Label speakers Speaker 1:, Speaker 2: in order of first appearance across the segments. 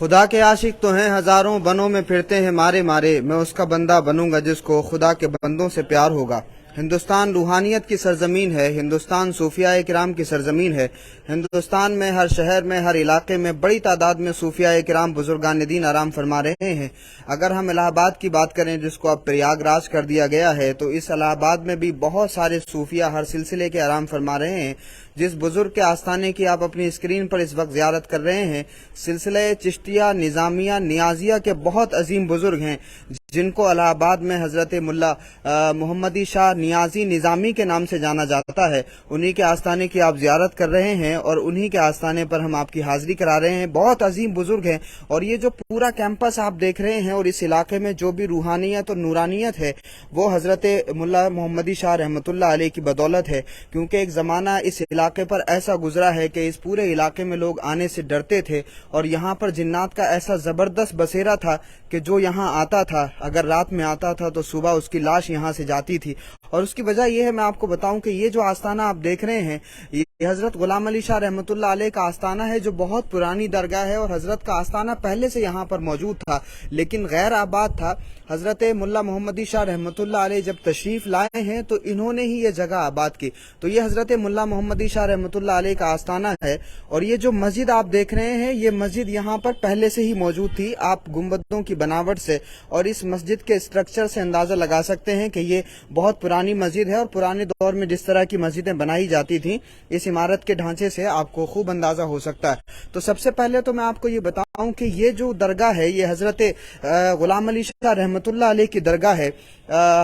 Speaker 1: خدا کے عاشق تو ہیں ہزاروں، بنوں میں پھرتے ہیں مارے مارے، میں اس کا بندہ بنوں گا جس کو خدا کے بندوں سے پیار ہوگا۔ ہندوستان روحانیت کی سرزمین ہے، ہندوستان صوفیاء کرام کی سرزمین ہے۔ ہندوستان میں ہر شہر میں، ہر علاقے میں بڑی تعداد میں صوفیاء کرام بزرگان دین آرام فرما رہے ہیں۔ اگر ہم الہ آباد کی بات کریں جس کو اب پریاگ راج کر دیا گیا ہے، تو اس الہ آباد میں بھی بہت سارے صوفیاء ہر سلسلے کے آرام فرما رہے ہیں۔ جس بزرگ کے آستانے کی آپ اپنی اسکرین پر اس وقت زیارت کر رہے ہیں، سلسلہ چشتیہ نظامیہ نیازیہ کے بہت عظیم بزرگ ہیں، جن کو الہ آباد میں حضرت ملا محمدی شاہ نیازی نظامی کے نام سے جانا جاتا ہے۔ انہی کے آستانے کی آپ زیارت کر رہے ہیں اور انہی کے آستانے پر ہم آپ کی حاضری کرا رہے ہیں۔ بہت عظیم بزرگ ہیں، اور یہ جو پورا کیمپس آپ دیکھ رہے ہیں اور اس علاقے میں جو بھی روحانیت اور نورانیت ہے، وہ حضرت ملا محمدی شاہ رحمۃ اللہ علیہ کی بدولت ہے، کیونکہ ایک زمانہ اس علاقے پر ایسا گزرا ہے کہ اس پورے علاقے میں لوگ آنے سے ڈرتے تھے، اور یہاں پر جنات کا ایسا زبردست بسیرا تھا کہ جو یہاں آتا تھا، اگر رات میں آتا تھا تو صبح اس کی لاش یہاں سے جاتی تھی۔ اور اس کی وجہ یہ ہے، میں آپ کو بتاؤں کہ یہ جو آستانہ آپ دیکھ رہے ہیں، یہ حضرت غلام علی شاہ رحمۃ اللہ علیہ کا آستانہ ہے، جو بہت پرانی درگاہ ہے، اور حضرت کا آستانہ پہلے سے یہاں پر موجود تھا لیکن غیر آباد تھا۔ حضرت ملا محمدی شاہ رحمۃ اللہ علیہ جب تشریف لائے ہیں تو انہوں نے ہی یہ جگہ آباد کی، تو یہ حضرت ملا محمدی شاہ رحمۃ اللہ علیہ کا آستانہ ہے۔ اور یہ جو مسجد آپ دیکھ رہے ہیں، یہ مسجد یہاں پر پہلے سے ہی موجود تھی۔ آپ گنبدوں کی بناوٹ سے اور اس مسجد کے اسٹرکچر سے اندازہ لگا سکتے ہیں کہ یہ بہت پرانی مسجد ہے، اور پرانے دور میں جس طرح کی مسجدیں بنائی جاتی تھیں، اس عمارت کے ڈھانچے سے آپ کو خوب اندازہ ہو سکتا ہے۔ تو سب سے پہلے تو میں آپ کو یہ بتاؤں کہ یہ جو درگاہ ہے، یہ حضرت غلام علی شاہ رحمۃ اللہ علیہ کی درگاہ ہے۔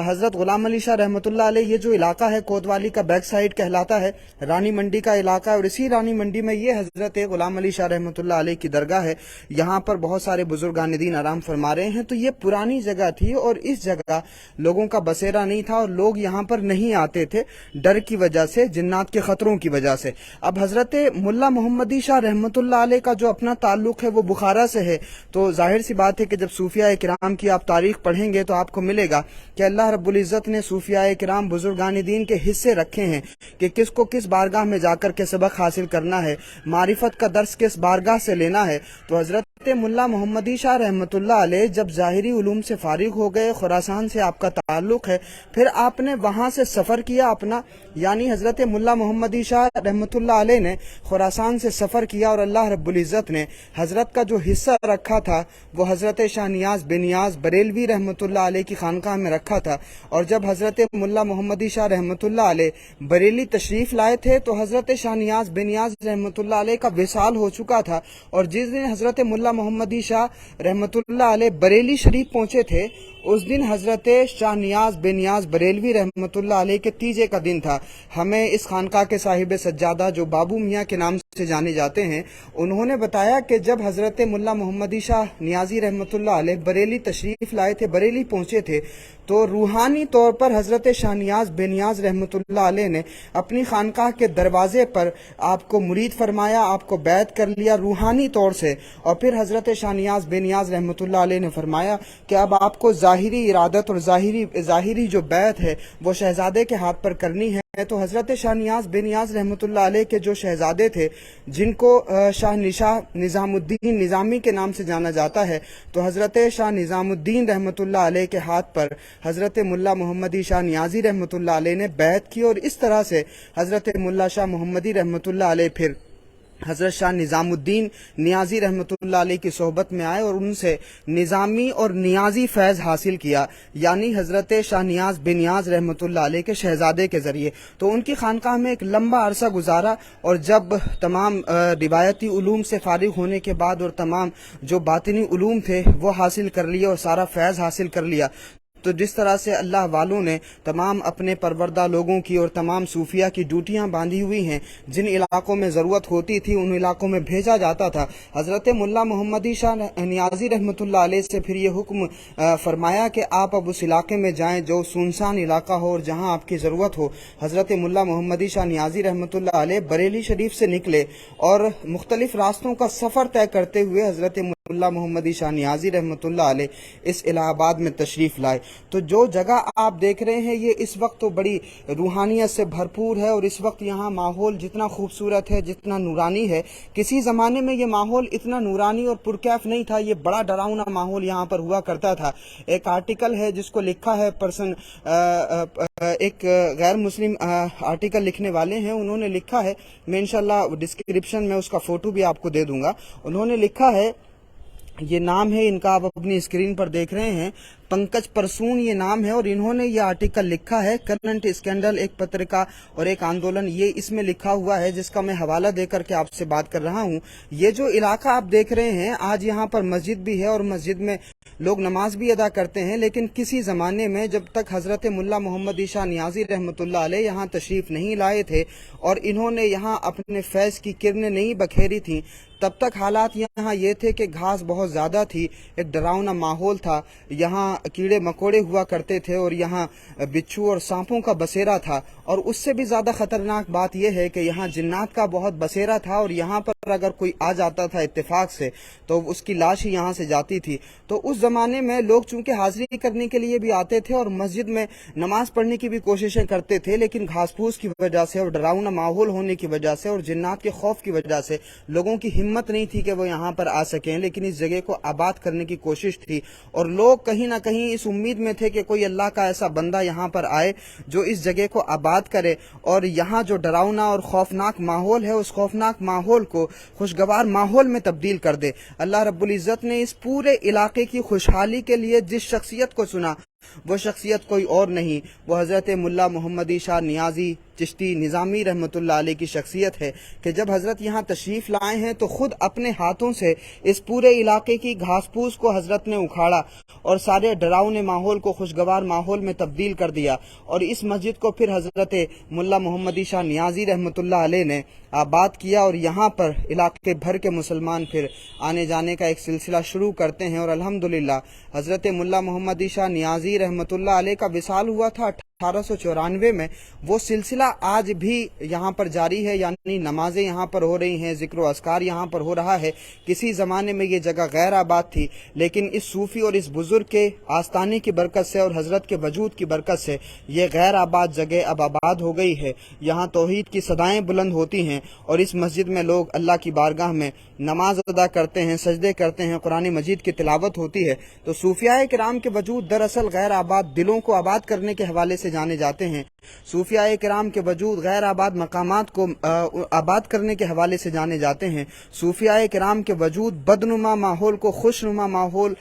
Speaker 1: حضرت غلام علی شاہ رحمۃ اللہ علیہ، یہ جو علاقہ ہے کوتوالی کا بیک سائڈ کہلاتا ہے، رانی منڈی کا علاقہ ہے، اور اسی رانی منڈی میں یہ حضرت غلام علی شاہ رحمۃ اللہ علیہ کی درگاہ ہے۔ یہاں پر بہت سارے بزرگان دین آرام فرما رہے ہیں۔ تو یہ پرانی جگہ تھی، اور اس جگہ لوگوں کا بسیرا نہیں تھا، اور لوگ یہاں پر نہیں آتے تھے ڈر کی وجہ سے، جنات کے خطروں کی وجہ سے۔ اب حضرت ملا محمدی شاہ رحمۃ اللہ علیہ کا جو اپنا تعلق ہے وہ بخارا سے ہے، تو ظاہر سی بات ہے کہ جب صوفیاء کرام کی آپ تاریخ پڑھیں گے تو آپ کو ملے گا کہ اللہ رب العزت نے صوفیاء کرام بزرگان دین کے حصے رکھے ہیں کہ کس کو کس بارگاہ میں جا کر کے سبق حاصل کرنا ہے، معرفت کا درس کس بارگاہ سے لینا ہے۔ تو حضرت ملا محمدی شاہ رحمۃ اللہ علیہ جب ظاہری علوم سے فارغ ہو گئے، خراسان سے آپ کا تعلق ہے، پھر آپ نے وہاں سے سفر کیا اپنا، یعنی حضرت ملا محمدی شاہ رحمۃ اللہ علیہ نے خراسان سے سفر کیا، اور اللہ رب العزت نے حضرت کا جو حصہ رکھا تھا وہ حضرت شاہ نیاز بن نیاز بریلوی رحمۃ اللہ علیہ کی خانقاہ میں رکھا تھا۔ اور جب حضرت ملا محمدی شاہ رحمۃ اللہ علیہ بریلی تشریف لائے تھے تو حضرت شاہ نیاز بن نیاز رحمۃ اللہ علیہ کا وصال ہو چکا تھا، اور جس دن حضرت ملا محمدی شاہ رحمۃ اللہ علیہ بریلی شریف پہنچے تھے، اس دن حضرت شاہ نیاز بن نیاز بریلوی رحمۃ اللہ علیہ کے تیجے کا دن تھا۔ ہمیں اس خانقاہ کے صاحب سجادہ جو بابو میاں کے نام سے جانے جاتے ہیں، انہوں نے بتایا کہ جب حضرت ملا محمدی شاہ نیازی رحمۃ اللہ علیہ بریلی تشریف لائے تھے، بریلی پہنچے تھے، تو روحانی طور پر حضرت شاہ نیاز بن نیاز رحمۃ اللہ علیہ نے اپنی خانقاہ کے دروازے پر آپ کو مرید فرمایا، آپ کو بیعت کر لیا روحانی طور سے، اور پھر حضرت شاہ نیاز بن نیاز رحمۃ اللہ علیہ نے فرمایا کہ اب آپ کو ظاہری ارادت اور ظاہری جو بیعت ہے وہ شہزادے کے ہاتھ پر کرنی ہے۔ تو حضرت شاہ نیاز بن نیاز رحمۃ اللہ علیہ کے جو شہزادے تھے، جن کو شاہ نظام الدین نظامی کے نام سے جانا جاتا ہے، تو حضرت شاہ نظام الدین رحمۃ اللہ علیہ کے ہاتھ پر حضرت ملا محمدی شاہ نیازی رحمۃ اللہ علیہ نے بیعت کی، اور اس طرح سے حضرت ملا شاہ محمدی رحمۃ اللہ علیہ پھر حضرت شاہ نظام الدین نیازی رحمۃ اللہ علیہ کی صحبت میں آئے، اور ان سے نظامی اور نیازی فیض حاصل کیا، یعنی حضرت شاہ نیاز بن نیاز رحمۃ اللہ علیہ کے شہزادے کے ذریعے۔ تو ان کی خانقاہ میں ایک لمبا عرصہ گزارا، اور جب تمام روایتی علوم سے فارغ ہونے کے بعد اور تمام جو باطنی علوم تھے وہ حاصل کر لیا اور سارا فیض حاصل کر لیا، تو جس طرح سے اللہ والوں نے تمام اپنے پروردہ لوگوں کی اور تمام صوفیاء کی ڈیوٹیاں باندھی ہوئی ہیں، جن علاقوں میں ضرورت ہوتی تھی ان علاقوں میں بھیجا جاتا تھا۔ حضرت ملا محمدی شاہ نیازی رحمۃ اللہ علیہ سے پھر یہ حکم فرمایا کہ آپ اب اس علاقے میں جائیں جو سنسان علاقہ ہو اور جہاں آپ کی ضرورت ہو۔ حضرت ملا محمدی شاہ نیازی رحمۃ اللہ علیہ بریلی شریف سے نکلے، اور مختلف راستوں کا سفر طے کرتے ہوئے حضرت ملا محمدی شاہ نیازی رحمۃ اللہ علیہ اس الہ آباد میں تشریف لائے. تو جو جگہ آپ دیکھ رہے ہیں یہ اس وقت تو بڑی روحانیت سے بھرپور ہے، اور اس وقت یہاں ماحول جتنا خوبصورت ہے، جتنا نورانی ہے، کسی زمانے میں یہ ماحول اتنا نورانی اور پرکیف نہیں تھا. یہ بڑا ڈراؤنا ماحول یہاں پر ہوا کرتا تھا. ایک آرٹیکل ہے جس کو لکھا ہے ایک غیر مسلم آرٹیکل لکھنے والے ہیں، انہوں نے لکھا ہے، میں انشاءاللہ ڈسکرپشن میں اس کا فوٹو بھی آپ کو دے دوں گا. انہوں نے لکھا ہے، یہ نام ہے ان کا، آپ اپنی اسکرین پر دیکھ رہے ہیں، پنکج پرسون یہ نام ہے، اور انہوں نے یہ آرٹیکل لکھا ہے کرنٹ اسکینڈل، ایک پترکا اور ایک آندولن، یہ اس میں لکھا ہوا ہے جس کا میں حوالہ دے کر کے آپ سے بات کر رہا ہوں. یہ جو علاقہ آپ دیکھ رہے ہیں، آج یہاں پر مسجد بھی ہے اور مسجد میں لوگ نماز بھی ادا کرتے ہیں، لیکن کسی زمانے میں جب تک حضرت ملا محمدی شاہ نیازی رحمۃ اللہ علیہ یہاں تشریف نہیں لائے تھے اور انہوں نے یہاں اپنے فیض کی کرنیں نہیں بکھیری تھیں، تب تک حالات یہاں یہ تھے کہ گھاس بہت زیادہ تھی، ایک ڈراؤنا ماحول تھا، یہاں کیڑے مکوڑے ہوا کرتے تھے اور یہاں بچھو اور سانپوں کا بسیرا تھا. اور اس سے بھی زیادہ خطرناک بات یہ ہے کہ یہاں جنات کا بہت بسیرا تھا، اور یہاں پر اگر کوئی آ جاتا تھا اتفاق سے تو اس کی لاش ہی یہاں سے جاتی تھی. تو اس زمانے میں لوگ چونکہ حاضری کرنے کے لیے بھی آتے تھے اور مسجد میں نماز پڑھنے کی بھی کوششیں کرتے تھے، لیکن گھاس پھوس کی وجہ سے اور ڈراؤنا ماحول ہونے کی وجہ سے اور جنات کے خوف کی وجہ سے لوگوں کی ہمت نہیں تھی کہ وہ یہاں پر آ سکیں. لیکن اس جگہ کو آباد کرنے کی کوشش تھی، اور لوگ کہیں نہ کہیں اس امید میں تھے کہ کوئی اللہ کا ایسا بندہ یہاں پر آئے جو اس جگہ کو آباد کرے، اور یہاں جو ڈراؤنا اور خوفناک ماحول ہے اس خوفناک ماحول کو خوشگوار ماحول میں تبدیل کر دے. اللہ رب العزت نے اس پورے علاقے کی خوشحالی کے لیے جس شخصیت کو چنا، وہ شخصیت کوئی اور نہیں، وہ حضرت ملا محمدی شاہ نیازی چشتی نظامی رحمۃ اللہ علیہ کی شخصیت ہے کہ جب حضرت یہاں تشریف لائے ہیں تو خود اپنے ہاتھوں سے اس پورے علاقے کی گھاس پھوس کو حضرت نے اکھاڑا اور سارے ڈراؤنے ماحول کو خوشگوار ماحول میں تبدیل کر دیا، اور اس مسجد کو پھر حضرت ملا محمدی شاہ نیازی رحمۃ اللہ علیہ نے آباد کیا، اور یہاں پر علاقے بھر کے مسلمان پھر آنے جانے کا ایک سلسلہ شروع کرتے ہیں. اور الحمدللہ حضرت ملا محمدی شاہ نیازی رحمۃ اللہ علیہ کا وصال ہوا تھا 1894 میں. وہ سلسلہ آج بھی یہاں پر جاری ہے، یعنی نمازیں یہاں پر ہو رہی ہیں، ذکر و اذکار یہاں پر ہو رہا ہے. کسی زمانے میں یہ جگہ غیر آباد تھی، لیکن اس صوفی اور اس بزرگ کے آستانے کی برکت سے اور حضرت کے وجود کی برکت سے یہ غیر آباد جگہ اب آباد ہو گئی ہے. یہاں توحید کی صدائیں بلند ہوتی ہیں، اور اس مسجد میں لوگ اللہ کی بارگاہ میں نماز ادا کرتے ہیں، سجدے کرتے ہیں، قرآن مجید کی تلاوت ہوتی ہے. تو صوفیاء کرام کے وجود دراصل غیر آباد دلوں کو آباد کرنے کے حوالے سے جانے جاتے ہیں. صوفیاء کرام کے وجود غیر آباد مقامات کو آباد کرنے کے حوالے سے جانے جاتے ہیں. صوفیاء کرام کے وجود بدنما ماحول کو خوشنما ماحول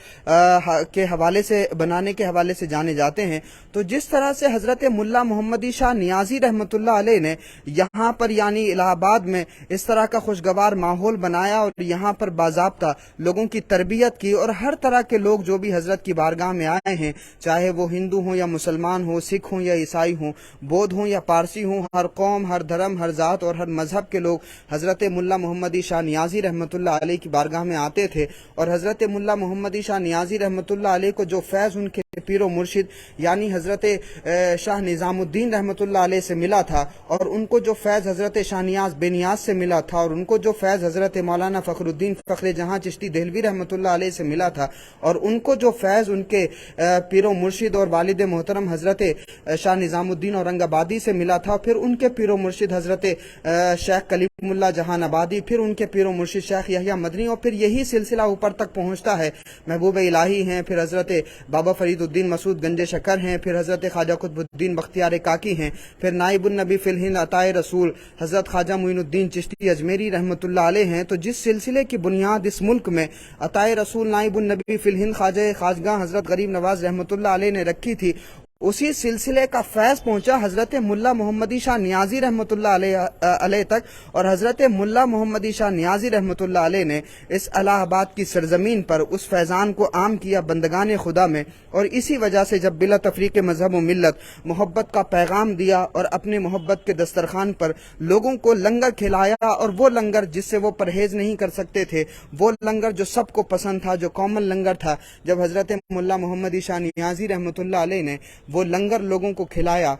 Speaker 1: کے حوالے سے بنانے کے حوالے سے جانے جاتے ہیں. تو جس طرح سے حضرت ملا محمدی شاہ نیازی رحمۃ اللہ علیہ نے یہاں پر یعنی الہ آباد میں اس طرح کا خوشگوار ماحول بنایا اور یہاں پر باضابطہ لوگوں کی تربیت کی، اور ہر طرح کے لوگ جو بھی حضرت کی بارگاہ میں آئے ہیں، چاہے وہ ہندو ہوں یا مسلمان ہوں، سکھ ہوں یا عیسائی ہوں، بودھ ہوں یا پارسی ہوں، ہر قوم، ہر دھرم، ہر ذات اور ہر مذہب کے لوگ حضرت ملا محمدی شاہ نیازی رحمۃ اللہ علیہ کی بارگاہ میں آتے تھے. اور حضرت ملا محمدی شاہ نیازی رحمۃ اللہ علیہ کو جو فیض ان کے پیر و مرشد یعنی حضرت شاہ نظام الدین رحمۃ اللہ علیہ سے ملا تھا، اور ان کو جو فیض حضرت شاہ نیاز بے نیاز سے ملا تھا، اور ان کو جو فیض حضرت مولانا فخر الدین فخر جہاں چشتی دہلوی رحمۃ اللہ علیہ سے ملا تھا، اور ان کو جو فیض ان کے پیر و مرشد اور والد محترم حضرت شاہ نظام الدین اورنگ آبادی سے ملا تھا، پھر ان کے پیر و مرشد حضرت شیخ کلیم اللہ جہان آبادی، پھر ان کے پیر و مرشد شیخ یحییٰ مدنی، اور پھر یہی سلسلہ اوپر تک پہنچتا ہے. محبوب الہی ہیں، پھر حضرت بابا فرید الدین مسعود گنج شکر ہیں، پھر حضرت خواجہ قطب الدین بختیار کاکی ہیں، پھر نائب النبی فی الہند عطائے رسول حضرت خواجہ معین الدین چشتی اجمیری رحمۃ اللہ علیہ ہیں. تو جس سلسلے کی بنیاد اس ملک میں عطائے رسول نائب النبی فی الہند خواجہ خواجگاہ حضرت غریب نواز رحمۃ اللہ علیہ نے رکھی تھی، اسی سلسلے کا فیض پہنچا حضرت ملا محمدی شاہ نیازی رحمۃ اللہ علیہ تک، اور حضرت ملا محمدی شاہ نیازی رحمۃ اللہ علیہ نے اس الہ آباد کی سرزمین پر اس فیضان کو عام کیا بندگان خدا میں. اور اسی وجہ سے جب بلا تفریق مذہب و ملت محبت کا پیغام دیا اور اپنے محبت کے دسترخوان پر لوگوں کو لنگر کھلایا، اور وہ لنگر جس سے وہ پرہیز نہیں کر سکتے تھے، وہ لنگر جو سب کو پسند تھا، جو کامن لنگر تھا، جب حضرت ملا محمدی شاہ نیازی رحمۃ اللہ علیہ نے وہ لنگر لوگوں کو کھلایا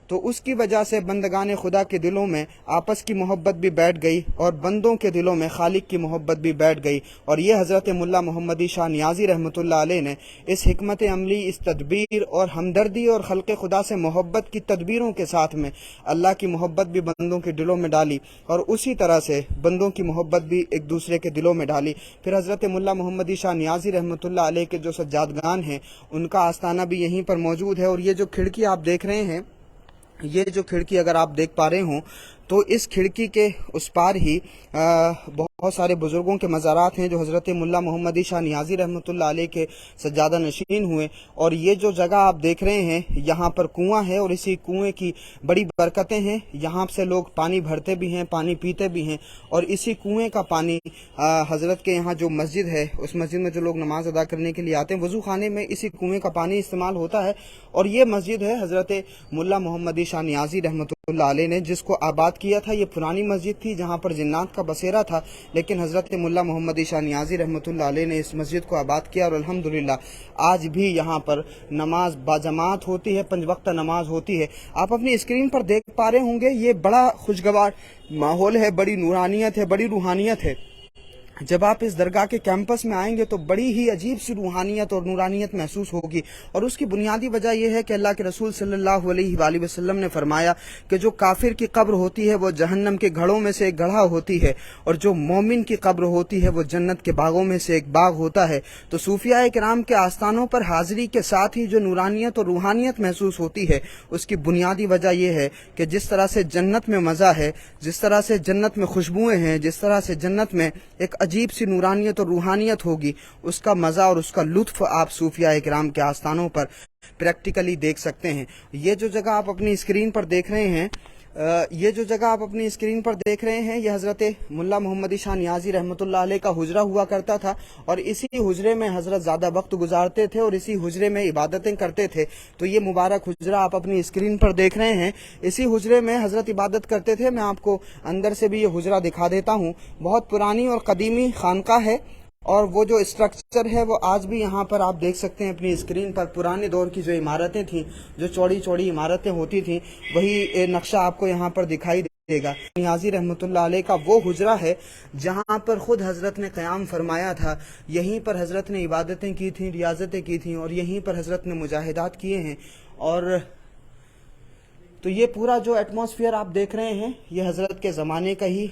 Speaker 1: تو اس کی وجہ سے بندگان خدا کے دلوں میں آپس کی محبت بھی بیٹھ گئی اور بندوں کے دلوں میں خالق کی محبت بھی بیٹھ گئی. اور یہ حضرت ملا محمدی شاہ نیازی رحمۃ اللہ علیہ نے اس حکمت عملی، اس تدبیر اور ہمدردی اور خلق خدا سے محبت کی تدبیروں کے ساتھ میں اللہ کی محبت بھی بندوں کے دلوں میں ڈالی اور اسی طرح سے بندوں کی محبت بھی ایک دوسرے کے دلوں میں ڈالی. پھر حضرت ملا محمدی شاہ نیازی رحمۃ اللہ علیہ کے جو سجادگان ہیں ان کا آستانہ بھی یہیں پر موجود ہے. اور یہ جو کھڑکی آپ دیکھ رہے ہیں، یہ جو کھڑکی اگر آپ دیکھ پا رہے ہوں تو اس کھڑکی کے اس پار ہی بہت سارے بزرگوں کے مزارات ہیں جو حضرت ملا محمدی شاہ نیازی رحمۃ اللہ علیہ کے سجادہ نشین ہوئے. اور یہ جو جگہ آپ دیکھ رہے ہیں یہاں پر کنواں ہے اور اسی کنویں کی بڑی برکتیں ہیں. یہاں سے لوگ پانی بھرتے بھی ہیں، پانی پیتے بھی ہیں اور اسی کنویں کا پانی حضرت کے یہاں جو مسجد ہے اس مسجد میں جو لوگ نماز ادا کرنے کے لیے آتے ہیں وضو خانے میں اسی کنویں کا پانی استعمال ہوتا ہے. اور یہ مسجد ہے حضرت ملا محمدی شاہ نیازی رحمۃ اللہ علیہ نے جس کو آباد کیا تھا. یہ پرانی مسجد تھی جہاں پر جنات کا بسیرا تھا، لیکن حضرت ملا محمدی شاہ نیازی رحمۃ اللہ علیہ نے اس مسجد کو آباد کیا اور الحمدللہ آج بھی یہاں پر نماز باجماعت ہوتی ہے، 5 وقت نماز ہوتی ہے. آپ اپنی اسکرین پر دیکھ پا رہے ہوں گے یہ بڑا خوشگوار ماحول ہے، بڑی نورانیت ہے، بڑی روحانیت ہے. جب آپ اس درگاہ کے کیمپس میں آئیں گے تو بڑی ہی عجیب سی روحانیت اور نورانیت محسوس ہوگی. اور اس کی بنیادی وجہ یہ ہے کہ اللہ کے رسول صلی اللہ علیہ وآلہ وسلم نے فرمایا کہ جو کافر کی قبر ہوتی ہے وہ جہنم کے گڑھوں میں سے ایک گڑھا ہوتی ہے اور جو مومن کی قبر ہوتی ہے وہ جنت کے باغوں میں سے ایک باغ ہوتا ہے. تو صوفیاء کرام کے آستانوں پر حاضری کے ساتھ ہی جو نورانیت اور روحانیت محسوس ہوتی ہے اس کی بنیادی وجہ یہ ہے کہ جس طرح سے جنت میں مزہ ہے، جس طرح سے جنت میں خوشبوئیں ہیں، جس طرح سے جنت میں ایک عجیب سی نورانیت اور روحانیت ہوگی، اس کا مزہ اور اس کا لطف آپ صوفیاء کرام کے آستانوں پر پریکٹیکلی دیکھ سکتے ہیں. یہ جو جگہ آپ اپنی اسکرین پر دیکھ رہے ہیں یہ حضرت ملا محمدی شاہ نیازی رحمۃ اللہ علیہ کا حجرہ ہوا کرتا تھا اور اسی حجرے میں حضرت زیادہ وقت گزارتے تھے اور اسی حجرے میں عبادتیں کرتے تھے. تو یہ مبارک حجرہ آپ اپنی اسکرین پر دیکھ رہے ہیں، اسی حجرے میں حضرت عبادت کرتے تھے. میں آپ کو اندر سے بھی یہ حجرہ دکھا دیتا ہوں. بہت پرانی اور قدیمی خانقاہ ہے اور وہ جو اسٹرکچر ہے وہ آج بھی یہاں پر آپ دیکھ سکتے ہیں اپنی اسکرین پر. پرانے دور کی جو عمارتیں تھیں، جو چوڑی چوڑی عمارتیں ہوتی تھیں، وہی نقشہ آپ کو یہاں پر دکھائی دے گا. نیازی رحمۃ اللہ علیہ کا وہ حجرہ ہے جہاں پر خود حضرت نے قیام فرمایا تھا. یہیں پر حضرت نے عبادتیں کی تھیں، ریاضتیں کی تھیں اور یہیں پر حضرت نے مجاہدات کیے ہیں. اور تو یہ پورا جو ایٹماسفیئر آپ دیکھ رہے ہیں یہ حضرت کے زمانے کا ہی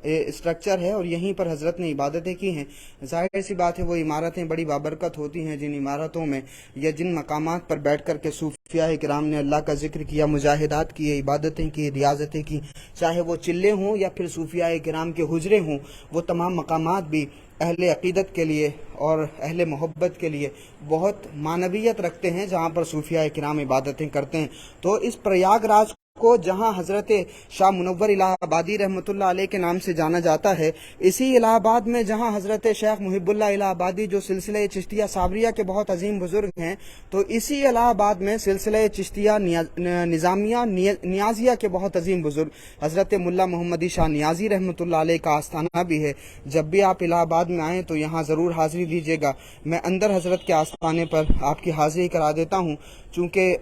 Speaker 1: اسٹرکچر ہے اور یہیں پر حضرت نے عبادتیں کی ہیں. ظاہر سی بات ہے وہ عمارتیں بڑی بابرکت ہوتی ہیں جن عمارتوں میں یا جن مقامات پر بیٹھ کر کے صوفیاء کرام نے اللہ کا ذکر کیا، مجاہدات کیے، عبادتیں کی، ریاضتیں کی. چاہے وہ چلے ہوں یا پھر صوفیاء کرام کے حجرے ہوں، وہ تمام مقامات بھی اہل عقیدت کے لیے اور اہل محبت کے لیے بہت معنویت رکھتے ہیں جہاں پر صوفیاء کرام عبادتیں کرتے ہیں. تو اس پریاگ راج کو جہاں حضرت شاہ منور الہ آبادی رحمۃ اللہ علیہ کے نام سے جانا جاتا ہے، اسی الہ آباد میں جہاں حضرت شیخ محب اللہ الہ آبادی جو سلسلہ چشتیہ صابریہ کے بہت عظیم بزرگ ہیں، تو اسی الہ آباد میں سلسلہ چشتیہ نظامیہ نیازیہ کے بہت عظیم بزرگ حضرت ملا محمدی شاہ نیازی رحمۃ اللہ علیہ کا آستانہ بھی ہے. جب بھی آپ الہ آباد میں آئیں تو یہاں ضرور حاضری دیجیے گا. میں اندر حضرت کے آستانے پر آپ کی حاضری کرا دیتا ہوں چونکہ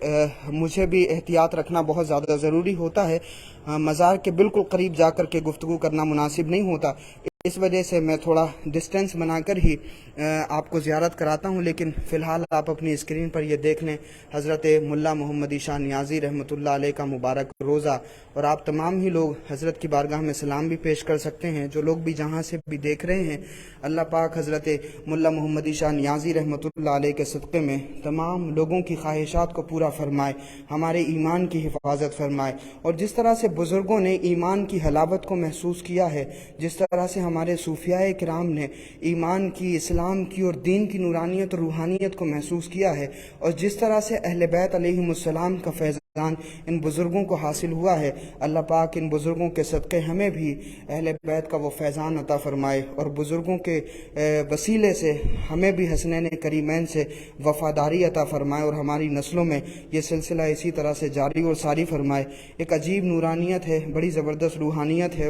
Speaker 1: مجھے بھی احتیاط رکھنا بہت زیادہ ضروری ہوتا ہے. مزار کے بالکل قریب جا کر کے گفتگو کرنا مناسب نہیں ہوتا، اس وجہ سے میں تھوڑا ڈسٹینس بنا کر ہی آپ کو زیارت کراتا ہوں. لیکن فی الحال آپ اپنی اسکرین پر یہ دیکھ لیں حضرت ملا محمدی شاہ نیازی رحمۃ اللہ علیہ کا مبارک روزہ. اور آپ تمام ہی لوگ حضرت کی بارگاہ میں سلام بھی پیش کر سکتے ہیں. جو لوگ بھی جہاں سے بھی دیکھ رہے ہیں، اللہ پاک حضرت ملا محمدی شاہ نیازی رحمۃ اللہ علیہ کے صدقے میں تمام لوگوں کی خواہشات کو پورا فرمائے، ہمارے ایمان کی حفاظت فرمائے. اور جس طرح سے بزرگوں نے ایمان کی حلاوت کو محسوس کیا ہے، جس طرح سے ہمارے صوفیاء کرام نے ایمان کی، اسلام کی اور دین کی نورانیت اور روحانیت کو محسوس کیا ہے، اور جس طرح سے اہل بیت علیہم السلام کا فیضان ان بزرگوں کو حاصل ہوا ہے، اللہ پاک ان بزرگوں کے صدقے ہمیں بھی اہل بیت کا وہ فیضان عطا فرمائے اور بزرگوں کے وسیلے سے ہمیں بھی حسنین کریمین سے وفاداری عطا فرمائے اور ہماری نسلوں میں یہ سلسلہ اسی طرح سے جاری اور ساری فرمائے. ایک عجیب نورانیت ہے، بڑی زبردست روحانیت ہے،